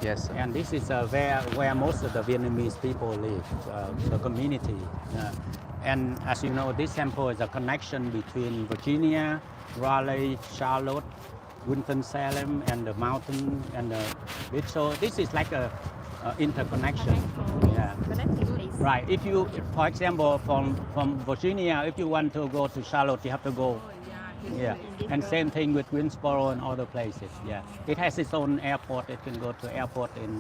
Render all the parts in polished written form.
Yes, sir. And this is where most of the Vietnamese people live, the community. And as you know, this temple is a connection between Virginia, Raleigh, Charlotte, Winston-Salem, and the mountain and the beach. So this is like a interconnection. Yeah. Connecting place. Right. If you, for example, from Virginia, if you want to go to Charlotte, you have to go. Yeah. And same thing with Greensboro and other places. Yeah. It has its own airport. It can go to airport in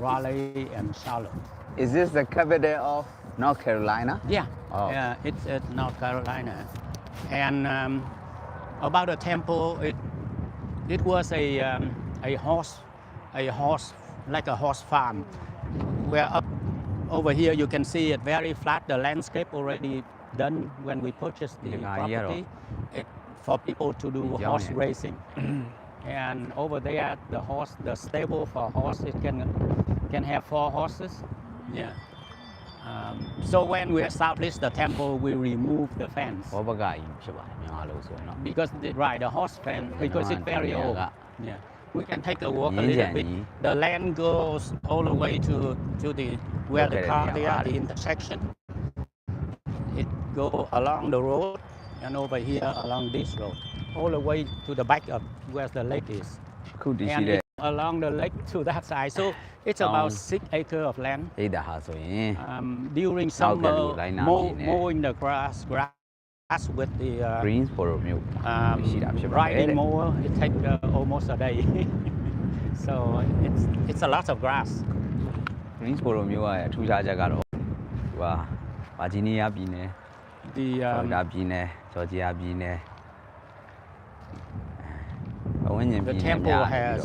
Raleigh and Charlotte. Is this the capital of North Carolina? Yeah. Oh. Yeah. It's North Carolina. And about the temple, it was a horse like a horse farm. Where up over here you can see it very flat. The landscape already done when we purchased the property for people to do horse racing. And over there, the stable for horse, it can have 4 horses. Yeah. So when we established the temple, we removed the fence. Because the horse fence, because it's very old. Yeah. We can take a walk a little bit. The land goes all the way to the where the car there, the intersection. It go along the road and over here along this road, all the way to the back of where the lake is. And it's along the lake to that side. So it's about 6 acres of land. During summer, mowing the grass with the Greensboro milk. riding mower, it takes almost a day. So it's a lot of grass. Greensboro milk ရဲ့ထူးခြားချက်ကတော့ဟိုဗာဂျီးနီးယားပြည်နယ် The ဖလော်ရီဒါပြည်နယ်ဂျော်ဂျီယာပြည်နယ်ဝန်းကျင်ပြည်နယ် temple has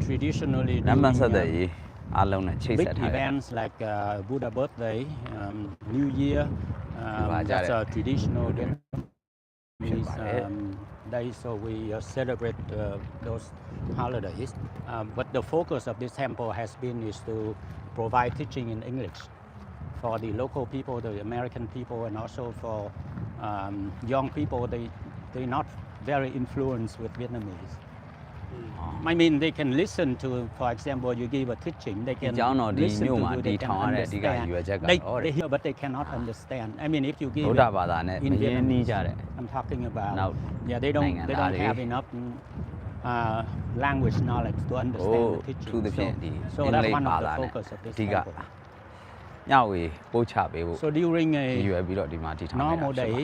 traditionally နံပါတ်ဆက်တဲ့ရေးအားလုံးနဲ့ချိတ်ဆက် big ထားတယ် events like Buddha birthday, New Year. That's a traditional Vietnamese day, so we celebrate those holidays. But the focus of this temple has been is to provide teaching in English for the local people, the American people, and also for young people. They're not very influenced with Vietnamese. I mean, they can listen to, for example, you give a teaching, they can listen to you, they can understand. They hear, but they cannot understand. I mean, if you give it in Vietnamese, I'm talking about, yeah, they don't have enough language knowledge to understand the teaching. So that's one of the focus of this temple. ညဝေပို့ချပေးဖို့ So during ရွယ်ပြီးတော့ဒီမှာတည်ထားနေတာ normal day,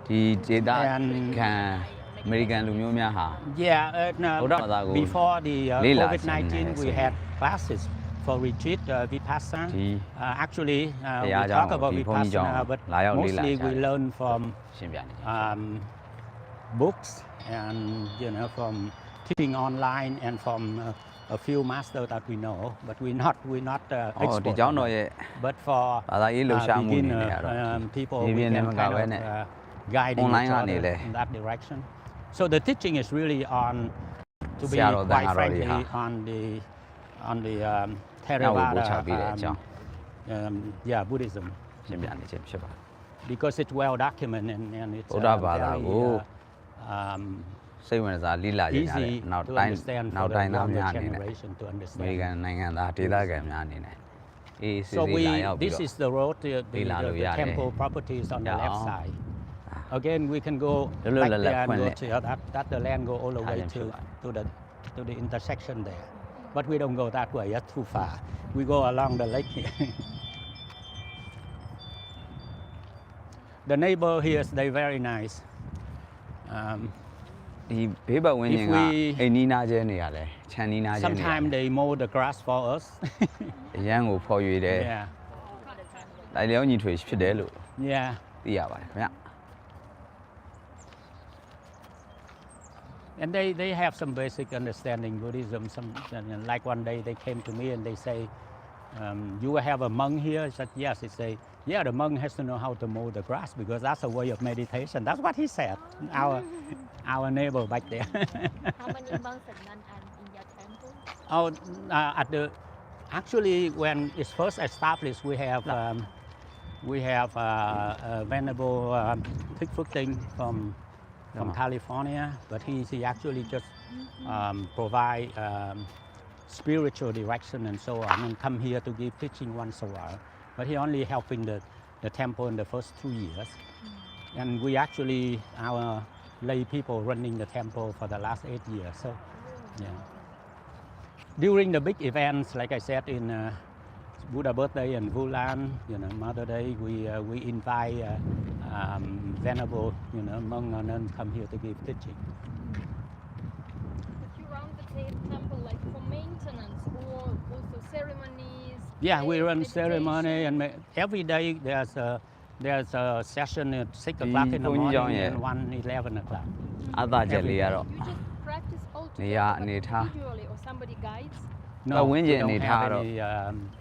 ဒီဒေတာခံအမေရိကန်လူမျိုးများဟာ before the COVID-19 we had classes for retreat Vipassana. Actually we talk about Vipassana, but mostly we learn from books and from teaching online and from a few masters that we know, but we're not expert. But for beginner people, we can kind of guiding each other in that direction. So the teaching is really on, to be quite frankly, on the Theravada Buddhism. Because it's well documented and it's very easy to understand for the younger generation to understand. So this is the road, the temple properties on the left side. Again, we can go back there and go to that the land go all the way to the intersection there. But we don't go that way, that's too far. We go along the lake here. The neighbor here, they're very nice. Sometimes they mow the grass for us. Yeah. And they have some basic understanding Buddhism. Like one day they came to me and they say, you have a monk here? I said, yes. He said, yeah, the monk has to know how to mow the grass because that's a way of meditation. That's what he said, our neighbor back there. How many monks and nuns are in your temple? Actually, when it's first established, we have We have a venerable Thich from California, but he actually just provide spiritual direction and so on, and come here to give teaching once a while. But he only helping the temple in the first 2 years. And we actually, our lay people running the temple for the last 8 years. So, yeah. During the big events, like I said, in Buddha birthday and Vu Lan, Mother Day, we invite venerable, monk and nuns come here to give teaching. But you run the temple like for maintenance or also ceremonies? Yeah, we run meditation? ceremony, and every day there's a session at 6 o'clock in the morning and one 11 o'clock. အသာချက်လေးကတော့ You just practice all နေရာ together အနေ like ထား individually or somebody guides? No, But we when you don't need have how to- any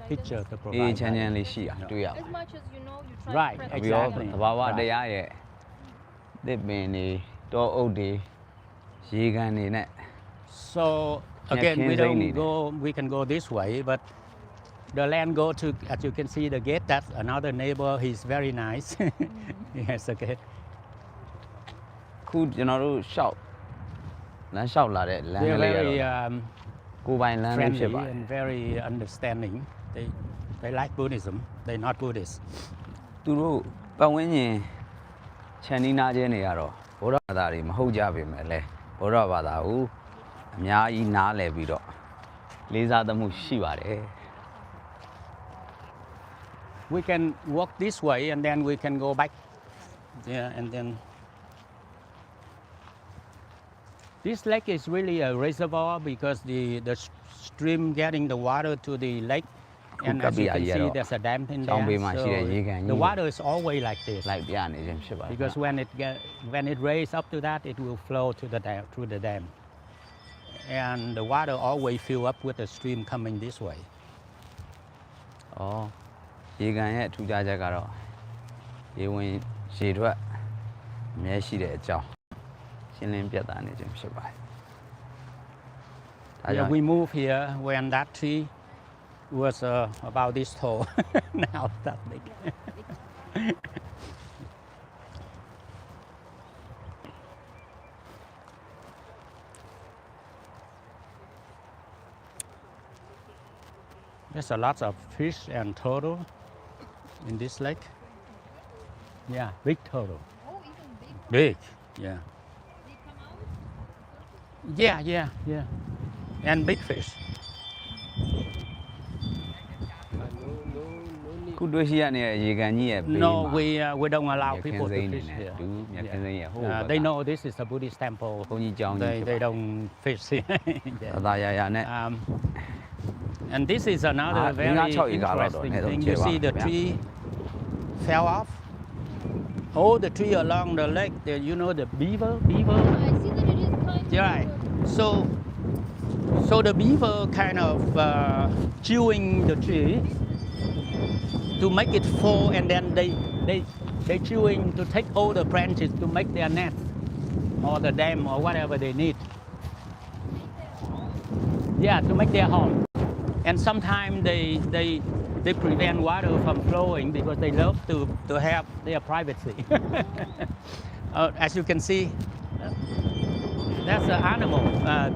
teacher to အေး provide. ချမ်းချမ်းလေးရှိတာ No. တွေ့ရ As ပါ much as you know, you try Right, to practice ပြီးတော့ exactly. သဘာဝတရားရဲ့သစ်ပင်တွေတောအုပ်တွေရေကန်တွေနဲ့ So Yeah, again, we Kinsey don't need it. go. We can go this way, but the land go to. As you can see, the gate. That's another neighbor. He's very nice. Yes, okay. ခုကျွန်တော်တို့ရှောက်လမ်းလျှောက်လာတဲ့လမ်းက They're လေးကတော့ very ကိုယ်ပိုင်လမ်းလေးဖြစ် friendly ပါတယ် and very understanding. They like Buddhism. They're not Buddhists. သူတို့ပတ်ဝန်းကျင်ခြံနီးနားချင်းတွေကတော့ဘုရားဘာသာတွေမဟုတ်ကြပေမဲ့လည်းဘုရားဘာသာကိုအများကြီးနားလည်ပြီးတော့လေးစားသမှုရှိပါတယ် We can walk this way and then we can go back. Yeah, and then this lake is really a reservoir because the stream getting the water to the lake. And as you can see, there's a dam in there. So the water is always like this. လိုက်ပြနေခြင်းဖြစ်ပါတယ် Because when it rains up to that, it will flow to the dam, through the dam. And the water always fill up with the stream coming this way. ဩရေကန်ရဲ့ထူးခြားချက်ကတော့ရေဝင်ရေထွက်အများရှိတဲ့အကြောင်းရှင်းလင်းပြသနေခြင်းဖြစ်ပါတယ်ဒါကြော Yeah, င့် we moved here when that tree was about this tall. Now it's that big. There's a lot of fish and turtle in this lake. Yeah, big turtle. Oh, even big. Big, yeah. They come out? Yeah. And big fish. ခုတွေ့ရှိရနေတဲ့ရေကန်ကြီးရဲ့ဘေး No, မှာ we don't allow မြက်ခင်း people စိ to မ်းနေ fish နဲ့ here. တူမြက်ခင်းစိမ်းရဲ့ဟို They know this is a Buddhist temple. ဘုန်းကြီးကျောင်းကြီးဖြစ် They ပါတယ် don't fish here. သာသာယာယာနဲ့ And this is another Ah, very Linga Chao Yi Ga Lao interesting Dong, thing. Nè, You Dong see Chie the Wa, tree fell off. All the tree along the lake, you know the beaver. I see that it is kind of... Yeah, right. So the beaver kind of chewing the tree to make it fall, and then they chewing to take all the branches to make their net or the dam or whatever they need. Yeah, to make their home. And sometimes they prevent water from flowing because they love to have their privacy. As you can see, that's the animal,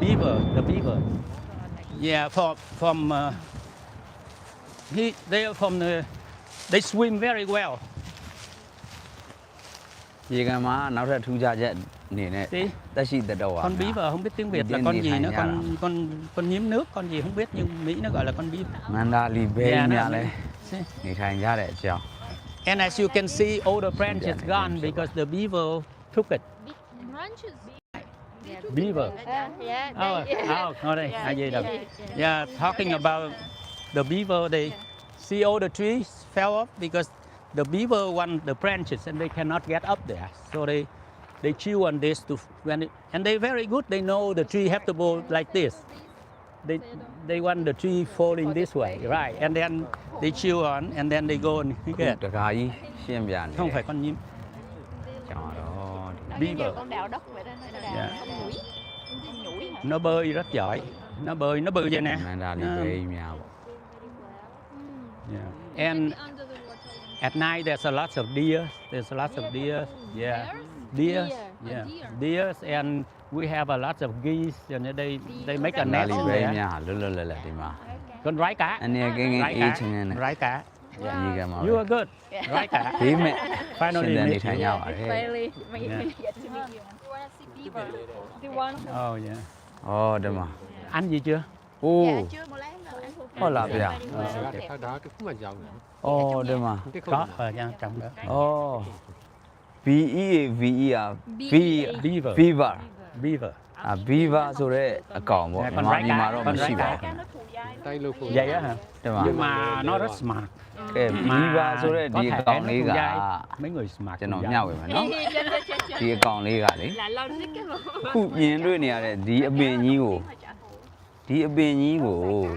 beaver, the beaver. Yeah, they swim very well. ရေကန်မှာနောက်ထပ်ထူးခြားချက်အနေနဲ့ See? တက်ရှိသက်တော့ Con beaver không biết tiếng Việt là Điên con đi gì thành nữa, ra con nhím nước, con gì không biết nhưng Mỹ nó gọi là con beaver. မန္တာလီဘေး Yeah, များ no, လဲ see? နေထိုင်ကြတဲ့အကြောင်း And as you can see, all the branches gone because the beaver took it. Big branches. Beaver. Yeah. Oh, ở đây, Yeah, ai gì đâu. yeah. Yeah, talking about the beaver, they see all the trees fell off because the beaver want the branches and they cannot get up there. So they chew on this and they're very good. They know the tree have to go like this. They want the tree falling this way, right? And then they chew on and then they go and ခု get. တကားကြီးရှင်းပြနေ Không phải con nhím. ကျောင်းတော့ Beaver. Con đào đất vậy đó, nó đào Yeah. con nhủi. Con nhủi hả? Nó bơi rất giỏi. Nó bơi, nó bự vậy nè. မန္တာလီဘေးများပေါ့ Yeah. And Maybe under the water. At night, there's a lot of deer. There's a lot of deer. Yeah, deer. Yeah, deer, and we have a lot of geese. And they make a နား nest လီ in ပဲ there. များလွတ်လွတ်လပ်လပ်ဒီမှာ Con rái cá. အနေကင်းကင်း Rái အေး cá. ချင်းချင်းနဲ့ Rái cá. ညီကမှာ You are good. Rái cá. ဘေးမဲ့ Finally ရှင်သန်နေ meet ထိုင်ကြ you. ပါတယ် Really, Yeah. get to meet you. You wanna see beaver? The one who Oh yeah. ဩဒီမှာ Ăn gì chưa? အိုး Dạ, chưa một lát nữa anh.ဟုတ်လားဗျာ Ở đó cái khúc mà giàu nữa. ဩဒီမှာ Cái Có ở trong đó. ဩ VEA อ่ะ Beaver. Beaver Beaver. အာ Beaver ဆိုတဲ့အကောင်ပေါ့ con မြန်မာ rái ပြည်မှာ cá, တော့ con မရှိ rái ပါ cá. ဘူး tay lô phụ. Vậy á hả? ဒီမှာ Nhưng mà nó rất smart. ကဲ Beaver ဆိုတဲ့ဒီအကောင်လေးက mấy người smart. ကျွန်တော် cũng မျှ dai. ဝေမယ်နော်ဒီအကောင်လေးကလေ là logic cái mà ခုမြင်တွေ့နေရတဲ့ဒီအပင်ကြီးကို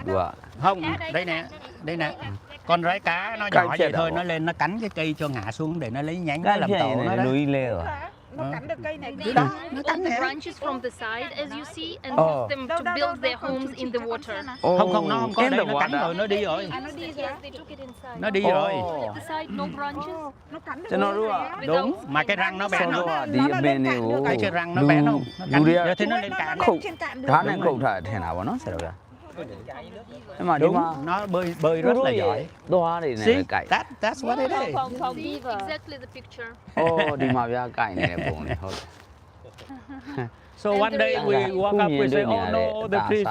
သူက Không, đây nè, đây nè. Con rái cá nó Cái nhỏ chết vậy thôi, đâu. nó lên nó cắn cái cây cho ngã xuống để nó lấy nhánh ကဲ nó làm ပြည့် tổ နေ nó တယ်လူ đó. ကြီးလဲတော့ nó cắn được cây này they đó, nó pull cắn the nè. branches from the side as you see and Oh. use them to build their homes in the water. Không, không, nó không có in đây, the nó cắn water. rồi, nó đi rồi. à, nó đi Yes, rồi they took it inside. Nó đi rồi. At the side, no branches. nó cắn được Cho nó rồi đúng đấy ạ. á. Đúng, mà cái răng nó bén ဆော không? တော့ဒီအပင်တွေကို Cái răng nó bén không? Nó cắn, Dù đi ạ. giờ thì nó Ui, lên nó cạn. lên Khủng. trên cạn được ဓာတ်နဲ့ခုတ်ထားထင်တာပေါ့နော်ဆရာတော်ဗျာအဲ့မှာဒီ Đúng, မှာ nó bơi သူ rất တို့ là ရဲ့ giỏi. သွားတွေနဲ့ See, ပဲကြိုက် that's what it is. See exactly the picture. အော်ဒီမှာဗျာကြိုက်နေတဲ့ပုံလေးဟုတ်တယ် So one day we walk up, we say, oh no, the trees.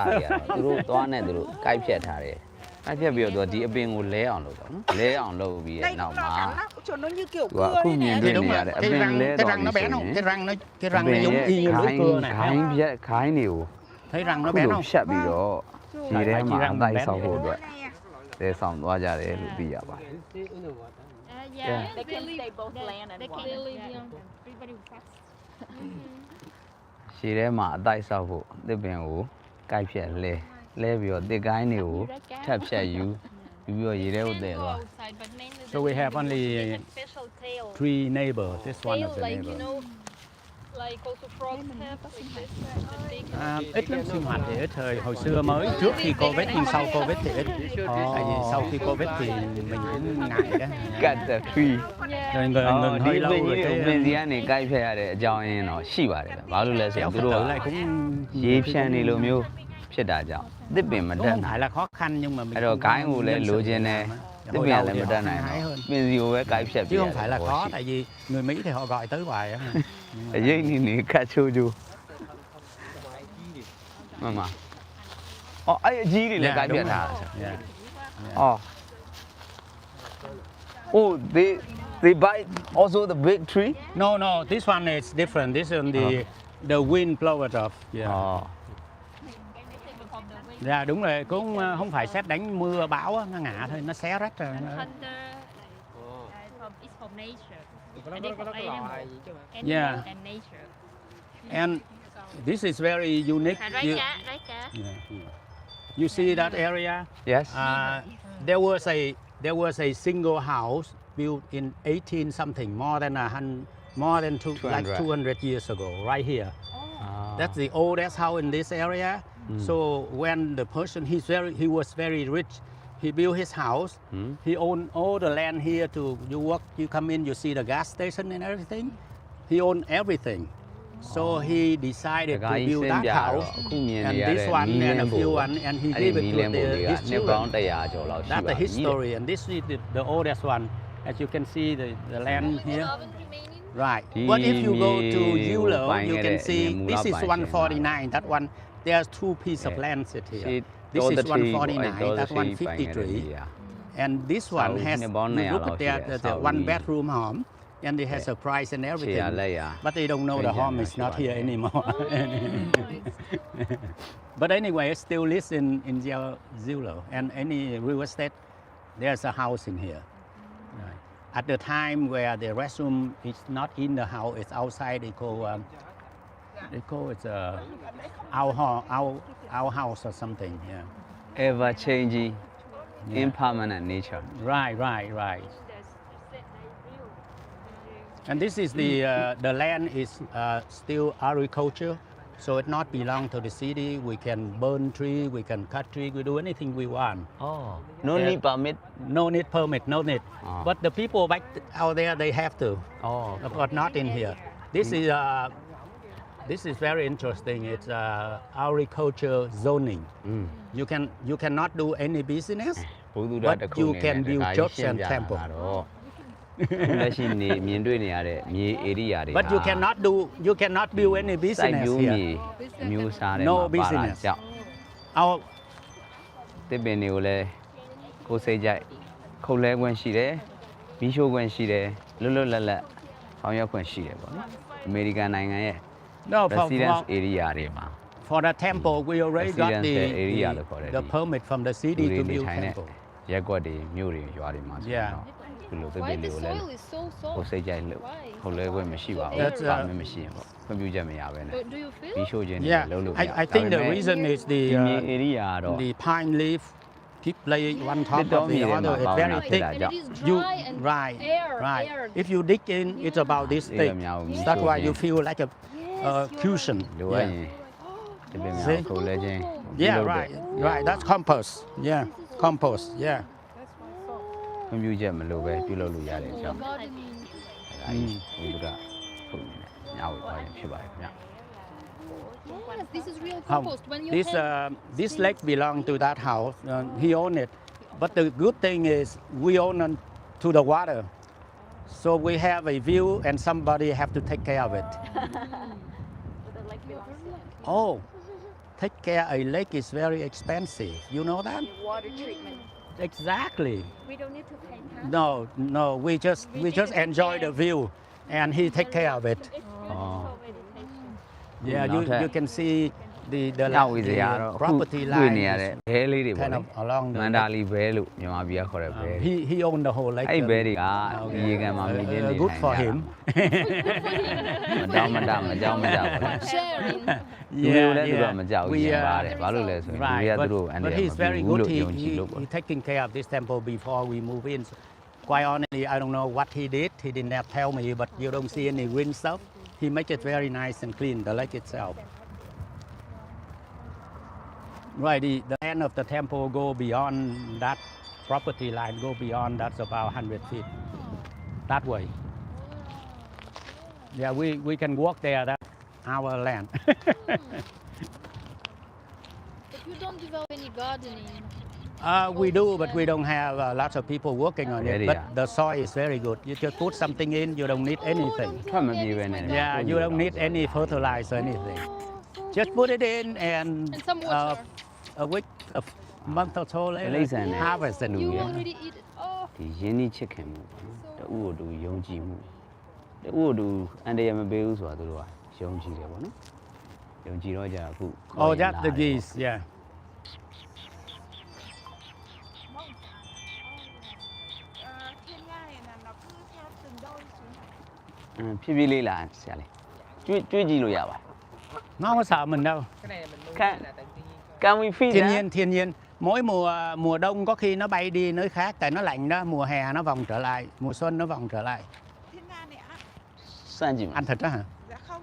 သူတို့သွားနဲ့သူတို့ကြိုက်ဖြတ်ထားတယ်ကြိုက်ဖြတ်ပြီးတော့သူကဒီအပင်ကိုလဲအောင်လုပ်တော့နော်လဲအောင်လုပ်ပြီး đây ရဲ့နောက် cũng nó မှာ cắn lắm cho nó như kiểu သူက cưa အခု đây မြင် nèတွေ့ Thì đúng နေရ rồi, တဲ့အ cái ပင် răng, လဲ cái တော့ răng nó ပြီ bén ဆို không? ရင် Cái răng nó giống y như lưỡi cưa này, thấy ခိုင်း không? ပြက်ခိုင်းတွေကို Thấy răng nó ခု bén လို không? ဖြတ်ပြီးတော့ဒီထဲမှာအတိုက်ဆောက်ဖို့အတွက် nè တဲဆောင်သွားကြတယ်လို့သိရပါတယ် Yeah, They can stay both land and they water. can live, Yeah. yeah. Everybody fast. ရှည်ထဲမှာအတိုက်ဆောက်ဖို့သစ်ပင်ကိုကိုက်ဖြတ်လဲပြီးတော့တစ်ကိုင်းတွေကိုထပ်ဖြတ်ယူပြီးတော့ရေထဲကိုတည် Go သွား outside, but mainly So they we have have only a special tail. 3 neighbors. This one Tail of the like, you neighbors. know, like also frogs have like this, the big. Ít lắm, sinh hoạt thì ít thôi. Hồi xưa mới trước khi Covid, nhưng sau Covid thì ít. Tại vì sau khi Covid thì mình cũng ngại đó. ကတ်တဲ့ tree Yeah. Rồi အော် ngừng ဒီ hơi ပ lâu င် rồi ကြီးတွေကိုပင်စီ cái ကနေကိုက်ဖြတ်ရတဲ့အကြောင်းရင်းတော့ရှိပါတယ်ဗျဘာလို့လဲဆို kéo တော့သူ Phật တို့ tử က lại cũng ရေဖြန့်နေလိုမျိုးဖြစ်တာကြောင့်သစ်ပင်မ cũng တက် không နိုင် phải là khó khăn nhưng mà mình အဲ့တော့ cũng ဂိုင်းကိုလည်း nhân လို sự ချင် để တယ် làm á. သစ် Hồi ပင်က đầu လည်း thì မ họ တက်နိုင် hăng hái တော့ hơn. ပင်စီကိုပဲကိုက်ဖြတ်ပြ Chứ ရ không phải là သဘော khó, ရှိ tại vì người Mỹ thì họ gọi tới hoài á. အရေးနေနေခတ်ချိုးချိုးမှန်ပါအော်အဲ့အကြီးတွေလည်းကိုက်ဖြတ်ထားတာ Yeah. အော် Oh they bite also the big tree No, no, this one is different. This is the wind blow it off. Yeah. အော် Dạ đúng rồi, cũng không phải sét đánh mưa bão á, nó ngã thôi, nó xé rách rồi. Thunder, it's from nature. And it's from animal. Yeah. Animal and nature. And this is very unique. À, rái cá. Yeah. You see that area? yes There was a single house built in 18 something, more than 200 years ago, right here. That's the oldest house in this area. So when the person he was very rich, he built his house. He owned all the land here. You come in, you see the gas station and everything. He owned everything. So he decided to build that house, အခုမြင် and နေရ this တဲ့ one မီးလ and င်း a ဖို့ few one, and he အဲ့ဒီ gave မီး it လ to င်းဖို့တွေက his နှစ်ပေါင်း children. 100ကျော်လောက်ရှိ That's ပါ the ပြီ history, and this is the oldest one. As you can see, the land An here. oven remaining. Right. Đi But if you go to mi Yulo, bánh you cái can đấy, see mi this mua is bánh 149. That one, there's two pieces of Yeah. land sit here. See, This all is the tree, 149. all the That one tree 53. yeah. And this one Sau has, này bọn you này look là at sẽ the sau one đi. bedroom home, and it has a price and Chia everything. lấy à. But they don't know the Bây giờ home nó is chỉ not bán here thế. anymore. But anyway, it still lives in Zulu. And any real estate, there's a house in here. Right. At the time where the restroom is not in the house, it's outside, they call it our house or something. Yeah. Ever changing Yeah. impermanent nature Right. And this is the land is still agriculture. so it not belong to the city. We can burn tree, we can cut tree, we do anything we want. Oh, no Yeah. need permit. No need permit, no need. But the people back out there, they have to, Oh, but not in here. This is very interesting. It's agriculture zoning. You cannot do any business, ဘုသူဒ but တစ်ခု you အနေ can နဲ့ build ဒါကြီး church ရှင်း and ပြတာ temple. ကတော့လက်ရှိနေမြင်တွေ့နေရတဲ့မြေ area တွေ But you cannot build any စိုက် business ပျိုးမြေ here. အမျိုးအစားတွေ No မှာပါတာ business. ကြောင့် Our တစ်ပင်တွေကိုလည်းကိုယ်စိတ်ကြိုက်ခုတ်လဲခွင့်ရှိတယ်မီးရှို့ခွင့်ရှိတယ်လွတ်လွတ်လပ်လပ်ဆောင်ရွက်ခွင့်ရှိတယ်ပေါ့နော်အမေရိကန်နိုင်ငံရဲ့ no residence area တွေမှာ for the temple, we already got Residential area လို့ခေါ်တယ် the permit from the လူ city တွေ to နေ build ထိုင်တဲ့ temple. ရက်ကွက်တွေမြို့တွေရွာတွေမှာဆိုရင်တော့ဒီလိုတစ်ပ Why င် the တွေကိုလည်း soil is so ကိုယ် soft? စိတ်ကြိုက်လို့ Why? ခုတ်လဲခွင့်မရှိပါဘူး That's, ပါမစ်မရှိရင်ပေါ့ခွင့်ပြုချက်မရဘဲနဲ့ Do you feel? မီးရှို့ခြင်းတွေ Yeah, လုံးလို့မရ I think the reason is ဒီမြေ the area ကတော့ the pine leaf keep laying one top Little of the medium other. It's about very that. thick. And it is You dry and right, air, right. air. If you dig in, it's about this thick. That's why you feel like a cushion. လိုအပ် Yeah. ရင်ဒီပင်များ See? ကိုခုတ်လဲခြင်း Yeah, right, right. That's compost. Yeah, compost. Yeah. ခွင့်ပြုချက်မလိုပဲပြုလုပ်လို့ရတဲ့အကြောင်း Gardening. ဒါကြီးဘုရားခုတ်နေတယ်ညဝေသွားရင်ဖြစ်ပါတယ်ခင်ဗျ Yes, this is real Um, compost. When you this lake belong to that house. He owned it, but the good thing is we own it to the water, so we have a view, and somebody have to take care of it. The lake belongs to them. Oh, take care. A lake is very expensive. You know that? Water treatment. Exactly. We don't need to pay, huh? No. We just enjoy the view, and he take care of it. It's Oh. for meditation. Yeah, Not you can see the ညဝေစရာတော့ property တွေ့ line နေရတဲ့ is ဘဲလေးတွေပေါ့ kind လေ of along မ the န္တာ lake. လီဘဲလို့မြန်မာပြည်ကခေါ်တဲ့ဘဲ He owned the whole lake. အဲ့ဒီဘဲတွေကဒီရေကန်မှာမြင်ချင်းနေ Good for him. မတောင်းမတမကြောင်းမကြဘူး sharing. လူတွေလည်းသူတို့မကြောက်ဘူးရင်ပါတယ်ဘာလို့လဲဆိုရင်လူတွေကသူတို့အန်တ but ရာယ် he's မ very ပြုဘူး good. လို့ He, ယုံကြည် he, လို့ပေါ့ he taking care of this temple before we move in. So, quite honestly, I don't know what he did. He did not tell me, but you don't see any green stuff. He make it very nice and clean, the lake itself. Right, the end of the temple go beyond that property line, go beyond, that's about 100 feet, that way. Yeah, we can walk there, that's our land. But you don't develop any gardening. We do, but we don't have lots of people working on it. But the soil is very good. You just put something in, you don't need anything. ထွက်မပြေးပဲနဲ့ Yeah, you don't need any fertilizer, anything. Just put it in and some water. a week, a month or so later, Listen, harvest it. You Yeah. already eat it. Oh, ဒီရင်းနှီးချစ်ခင်မှုပေါ့နော်တူကိုတူယုံကြည်မှုတူကိုတူအန်တရာယ်မပေးဘူးဆိုတာသူတို့ကယုံကြည်တယ်ပေါ့နော်ယုံကြည်တော့じゃအခု Oh, that's the geese, yeah. ဖြည်းဖြည်းလေးလာဆရာလေးကျွေးကြည့်လို့ရပါ Nó không có sợ mình đâu. Can we feed Thiên nhiên. Mỗi mùa đông có khi nó bay đi nơi khác, tại nó lạnh đó. Mùa hè nó vòng trở lại, mùa xuân nó vòng trở lại. Thiên nga này ạ? စမ်းကြည့်မ Ăn thịt đó hả? Dạ không.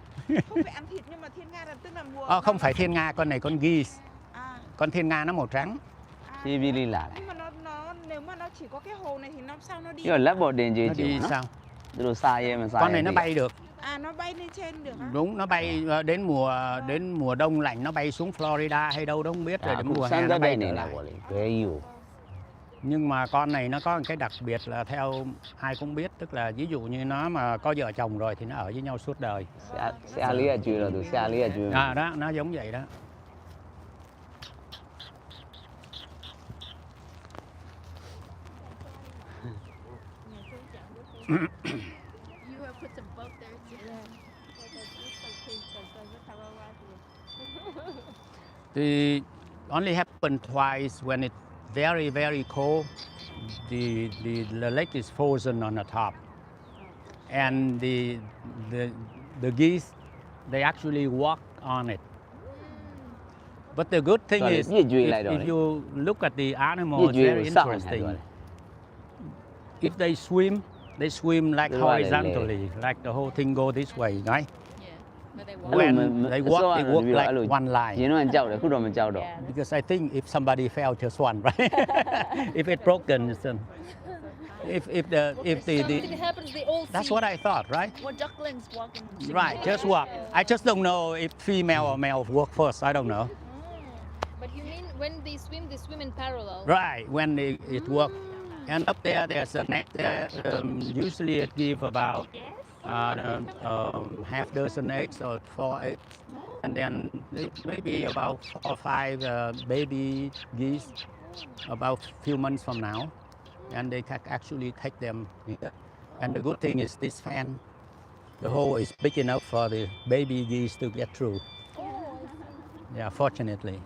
Không phải ăn thịt nhưng mà thiên nga là tức là mùa. Không phải thiên nga, con này con geese. À, Con thiên nga nó màu trắng. ဖြည်းဖြည်းလေးလာတယ် nhưng mà nó nếu mà nó chỉ có cái hồ này thì nó sao nó đi? ပြီးတော့လက်ပေါ်တင်ကြည့် Nó ကြည့် đi နော် sao? သူတို့စားရဲမစားရဲ Con này nó bay được. À nó bay lên trên được á? Đúng, nó bay đến mùa đông lạnh nó bay xuống Florida hay đâu đó không biết rồi ဒါ đến အခု mùa စ hè မ်း nó သက်တဲ့ bay အနေ trở နဲ့ lại. ပေါ့လေဘဲကြီးကို Nhưng mà con này nó có một cái đặc biệt là theo ai cũng biết, tức là ví dụ như nó mà có vợ chồng rồi thì nó ở với nhau suốt đời. ဆရာလေးကကျွေးတော့သူဆရာလေးကကျွေးမှာ Đó, nó giống vậy đó. you have put some boat there too. The only happen twice when it's very, very cold. The lake is frozen on the top, and the geese they actually walk on it. But the good thing Sorry, is, biết duy lại rồi if đấy. you look at the animal, Biết it's duy very rồi, sao mà interesting. rồi. If they swim like Đúng rồi, horizontally, like the whole thing go this way, right? Yeah. But they when they walk Because like one line. ရင်တော့ကြောက်တယ်ခုတော့မကြောက်တော့ Because I think if somebody fell, just one, right? If it's broken, then if the something happens, they all that's see. what I thought, right? What ducklings walking? Right, just walk. I just don't know if female or male walk first. I don't know. But you mean when they swim in parallel? Right, when it walk. And up there, there's a net there. Usually it give about half dozen eggs or 4 eggs. And then maybe about 4 or 5 baby geese about few months from now. And they can actually take them here. And the good thing is this fan, the hole is big enough for the baby geese to get through. Yeah, fortunately.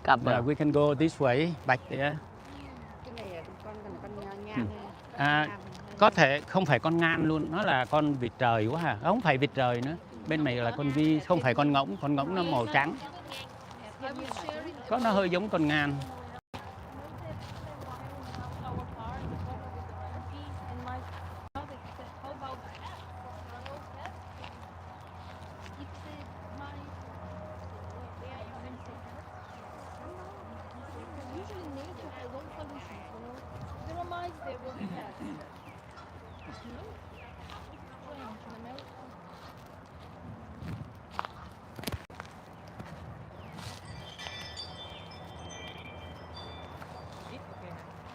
Yeah, we can go this way, back there. Cái này con ngang Có thể không phải con ngan luôn, nó là con vịt trời quá ha. Không phải vịt trời nữa. Bên này là con vi, không phải con ngỗng nó màu trắng. I will share it. Có nó hơi giống con ngan.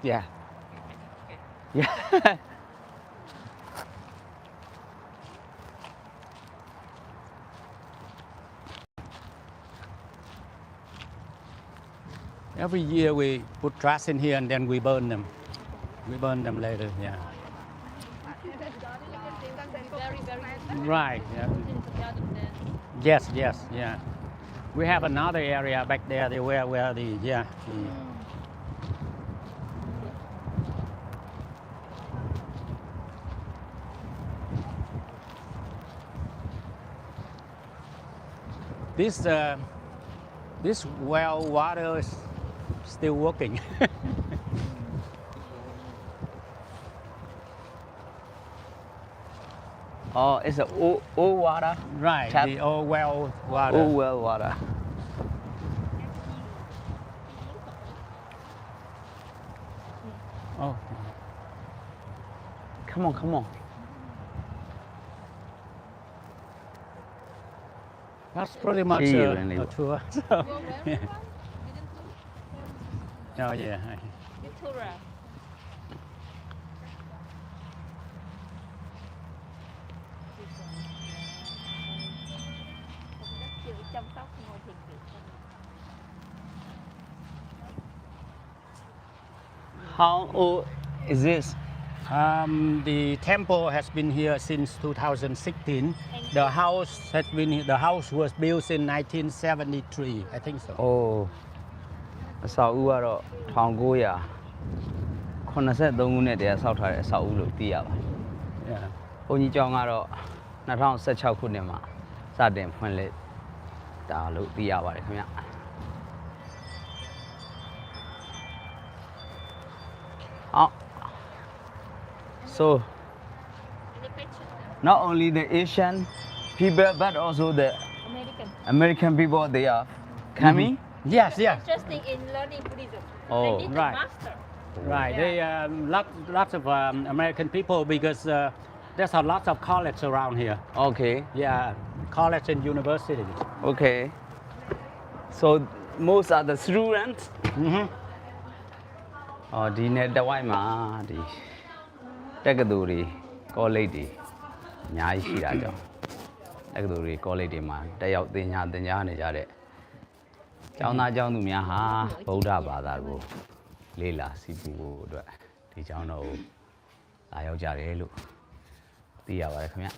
Yeah. Yeah. Every year we put trash in here and then we burn them. We burn them later, yeah. Very, very Right, yeah. Yes, yeah. We have another area back there where the, yeah. This well water is still working. Oh, it's a old water. Right, Tap. the old well water. Old well water. Oh, Come on. that's pretty much See you, a Randy. tour. So, You're wearing yeah. one? Didn't you? Oh yeah. Victoria. chịu chăm sóc ngồi thiền viện. How old is this? The temple has been here since 2016. The house was built in 1973, I think so. Oh. အဆောက်အဦကတော့1983ခုနှစ်တည်းဆောက်ထားတဲ့အဆောက်အဦလို့သိရပါတယ် Yeah. ။ဘုန်းကြီးကျောင်းကတော့2016ခုနှစ်မှာစတင်ဖွင့်လှစ်တာလို့သိရပါတယ်ခင်ဗျ။ So not only the Asian people but also the American people they are coming. Yes. Interesting in learning Buddhism. Oh, They need right. to master. Right. They lots of American people because there's a lot of college around here. Okay. Yeah, college and universities. Okay. So most are the students. Mm-hmm. ဒီနေ့တဝိုင်းမှာဒီတက္ကသိုလ်တွေကောလိပ်တွေအများကြီးရှိတာကြောင့်တက္ကသိုလ်တွေကောလိပ်တွေမှာတက်ရောက်သင်ကြားနေကြတဲ့ကျောင်းသားကျောင်းသူများဟာဗုဒ္ဓဘာသာကိုလေ့လာစီးပူဖို့အတွက်ဒီကျောင်းတော်ကိုလာရောက်ကြတယ်လို့သိရပါတယ်ခင်ဗျ